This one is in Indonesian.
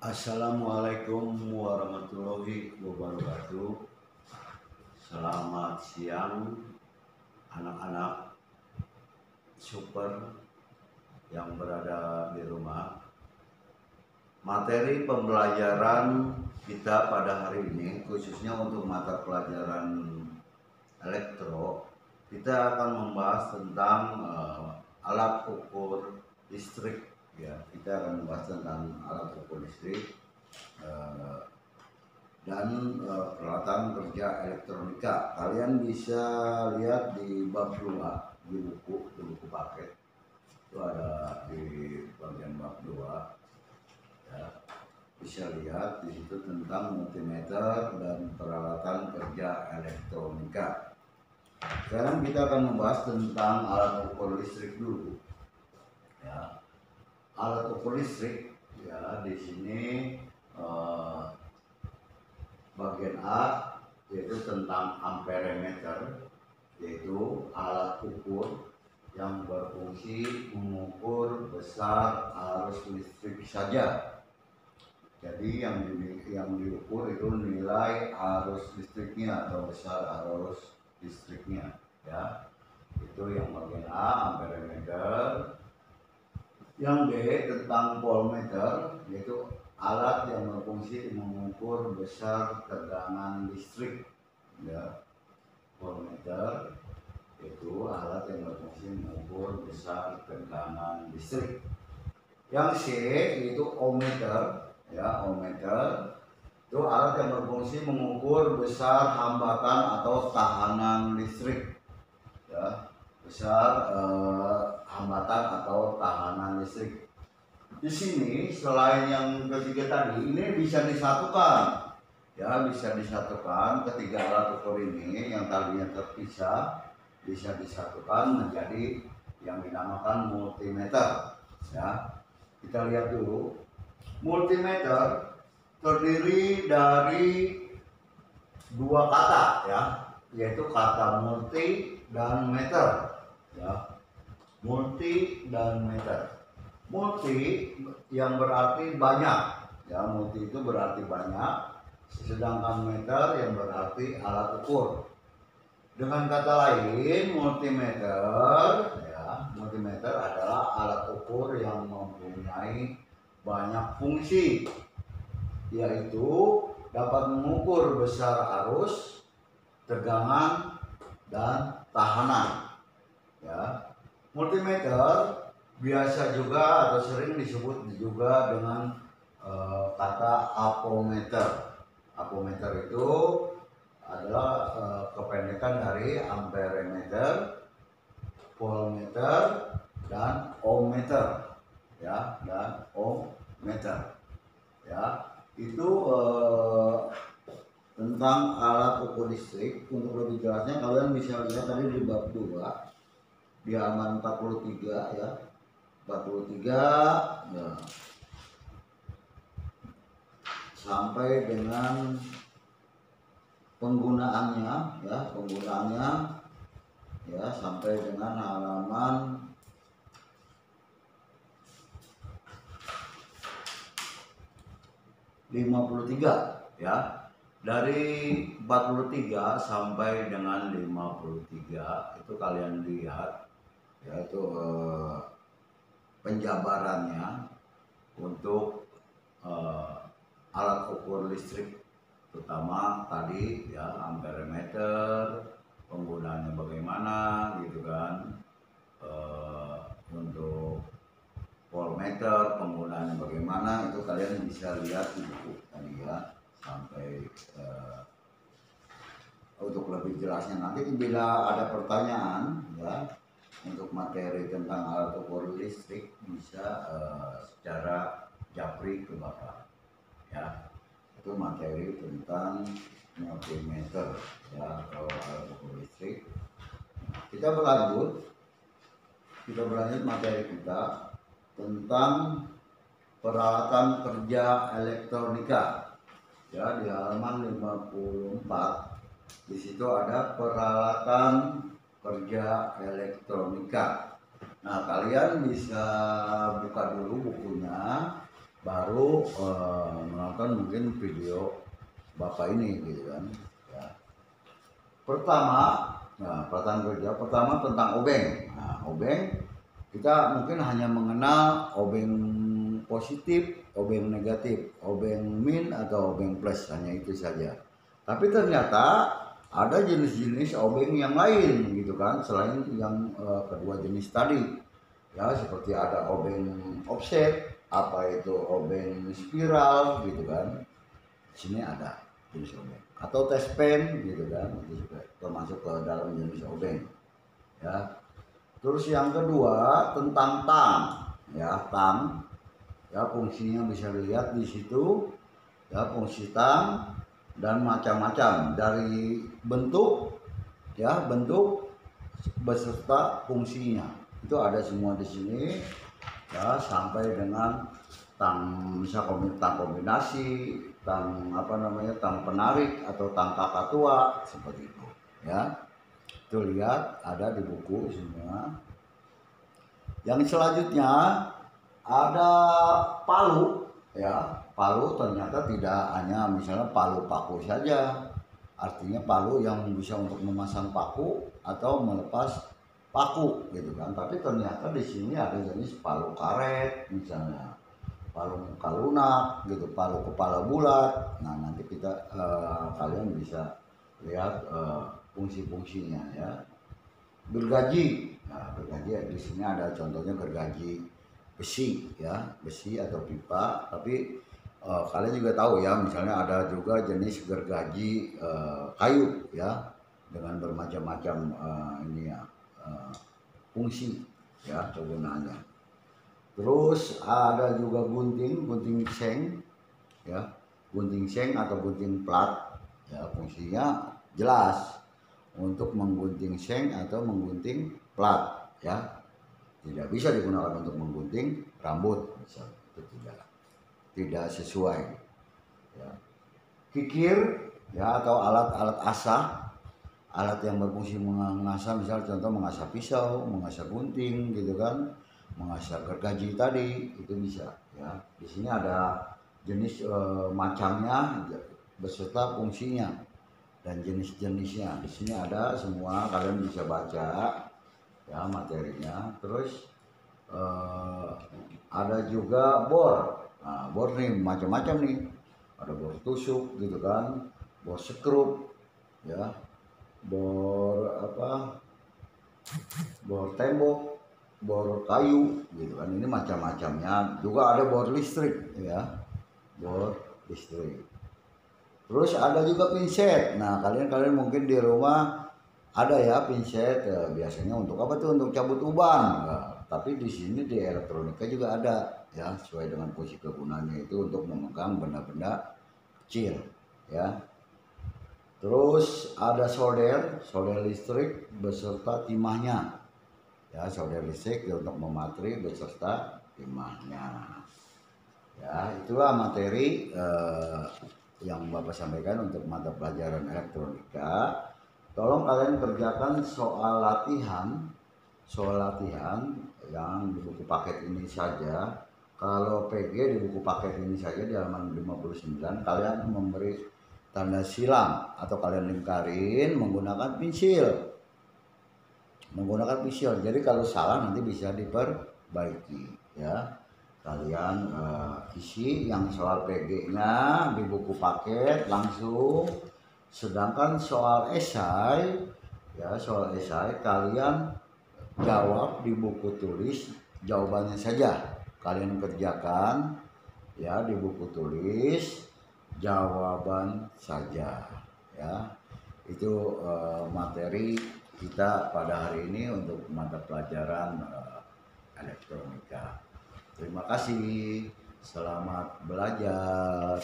Assalamualaikum warahmatullahi wabarakatuh. Selamat siang anak-anak super yang berada di rumah. Materi pembelajaran kita pada hari ini, khususnya untuk mata pelajaran elektro, kita akan membahas tentang alat ukur listrik. Ya, kita akan membahas tentang alat ukur listrik dan peralatan kerja elektronika. Kalian bisa lihat di bab 2 di buku paket. Itu ada di bagian bab 2. Ya, bisa lihat di situ tentang multimeter dan peralatan kerja elektronika. Sekarang kita akan membahas tentang alat ukur listrik dulu. Ya. Alat ukur listrik, ya, di sini bagian A yaitu tentang amperemeter, yaitu alat ukur yang berfungsi mengukur besar arus listrik saja. Jadi yang diukur itu nilai arus listriknya atau besar arus listriknya, ya. Itu yang bagian A, amperemeter. Yang B tentang voltmeter, yaitu alat yang berfungsi mengukur besar tegangan listrik. Ya, voltmeter itu alat yang berfungsi mengukur besar tegangan listrik. Yang C yaitu ohmmeter. Ya, ohmmeter itu alat yang berfungsi mengukur besar hambatan atau tahanan listrik. Ya, besar hambatan atau tahanan listrik. Di sini selain yang ketiga tadi, ini bisa disatukan. Ya, bisa disatukan ketiga alat ukur ini yang tadinya terpisah bisa disatukan menjadi yang dinamakan multimeter. Ya, kita lihat dulu. Multimeter terdiri dari dua kata, ya, yaitu kata multi dan meter. Ya, multi dan meter. Multi yang berarti banyak, ya, multi itu berarti banyak, sedangkan meter yang berarti alat ukur. Dengan kata lain, multimeter, ya, multimeter adalah alat ukur yang mempunyai banyak fungsi, yaitu dapat mengukur besar arus, tegangan, dan tahanan. Ya, multimeter biasa juga atau sering disebut juga dengan kata amperemeter. Amperemeter itu adalah kependekan dari amperemeter, voltmeter, dan ohmmeter. Ya, dan ohmmeter. Ya, itu tentang alat ukur listrik. Untuk lebih jelasnya kalian bisa lihat tadi di bab 2 di halaman 43, ya. 43, ya, sampai dengan penggunaannya, ya, ya, sampai dengan halaman 53, ya. Dari 43 sampai dengan 53 itu kalian lihat, yaitu penjabarannya untuk alat ukur listrik, terutama tadi, ya, amperemeter, penggunaannya bagaimana, gitu kan. Untuk voltmeter penggunaannya bagaimana, itu kalian bisa lihat di buku tadi, ya, sampai untuk lebih jelasnya nanti bila ada pertanyaan, ya, untuk materi tentang alat ukur listrik bisa secara japri ke Bapak, ya. Itu materi tentang multimeter, ya, atau alat ukur listrik. Kita berlanjut materi kita tentang peralatan kerja elektronika. Ya, di halaman 54 di situ ada peralatan kerja elektronika. Nah, kalian bisa buka dulu bukunya baru menonton mungkin video bapak ini gitu kan ya. Pertama, pertanyaan kerja pertama tentang obeng. Nah, obeng kita mungkin hanya mengenal obeng positif, obeng negatif, obeng min atau obeng plus, hanya itu saja. Tapi ternyata ada jenis-jenis obeng yang lain gitu kan, selain yang kedua jenis tadi. Ya, seperti ada obeng offset, apa itu obeng spiral gitu kan. Di sini ada jenis obeng atau test pen gitu kan, itu juga termasuk ke dalam jenis obeng ya. Terus yang kedua tentang tang ya, tang ya, fungsinya bisa dilihat di situ ya, fungsi tang dan macam-macam dari bentuk ya, bentuk beserta fungsinya itu ada semua di sini ya, sampai dengan tang bisa tang kombinasi, tang apa namanya, tang penarik atau tang kakak tua seperti itu ya. Itu lihat ada di buku semua. Yang selanjutnya ada palu ya. Palu ternyata tidak hanya misalnya palu paku saja, artinya palu yang bisa untuk memasang paku atau melepas paku gitu kan. Tapi ternyata di sini ada jenis palu karet misalnya, palu muka lunak gitu, palu kepala bulat. Nah, nanti kita kalian bisa lihat fungsi-fungsinya ya. Gergaji. Nah, gergaji di sini ada contohnya gergaji besi ya, besi atau pipa. Tapi kalian juga tahu ya, misalnya ada juga jenis gergaji kayu ya, dengan bermacam-macam ini ya, fungsi ya, kegunaannya. Terus ada juga gunting seng ya, gunting seng atau gunting plat ya, fungsinya jelas untuk menggunting seng atau menggunting plat ya. Tidak bisa digunakan untuk menggunting rambut misalnya, itu tidak sesuai ya. Kikir ya, atau alat-alat asah, alat yang berfungsi mengasah, misal contoh mengasah pisau, mengasah gunting gitu kan, mengasah gergaji tadi, itu bisa ya. Di sini ada jenis macamnya beserta fungsinya dan jenis-jenisnya. Di sini ada semua, kalian bisa baca ya materinya. Terus ada juga bor. Nah, bor nih macam-macam nih, ada bor tusuk gitu kan, bor sekrup ya, bor apa, bor tembok, bor kayu gitu kan, ini macam-macamnya. Juga ada bor listrik ya, bor listrik. Terus ada juga pinset. Nah, kalian mungkin di rumah ada ya pinset ya, biasanya untuk apa tuh, untuk cabut uban. Nah, tapi di sini di elektronika juga ada ya, sesuai dengan fungsi kegunaannya, itu untuk memegang benda-benda kecil ya. Terus ada solder listrik beserta timahnya ya, solder listrik untuk mematri beserta timahnya ya. Itulah materi yang Bapak sampaikan untuk mata pelajaran elektronika. Tolong kalian kerjakan soal latihan yang di buku paket ini saja. Kalau PG di buku paket ini saja di halaman 59 kalian memberi tanda silang atau kalian lingkarin menggunakan pensil. Jadi kalau salah nanti bisa diperbaiki ya. Kalian isi yang soal PG-nya di buku paket langsung. Sedangkan soal esai ya, kalian jawab di buku tulis jawabannya saja. Kalian kerjakan ya di buku tulis jawaban saja ya. Itu materi kita pada hari ini untuk mata pelajaran elektronika. Terima kasih, selamat belajar.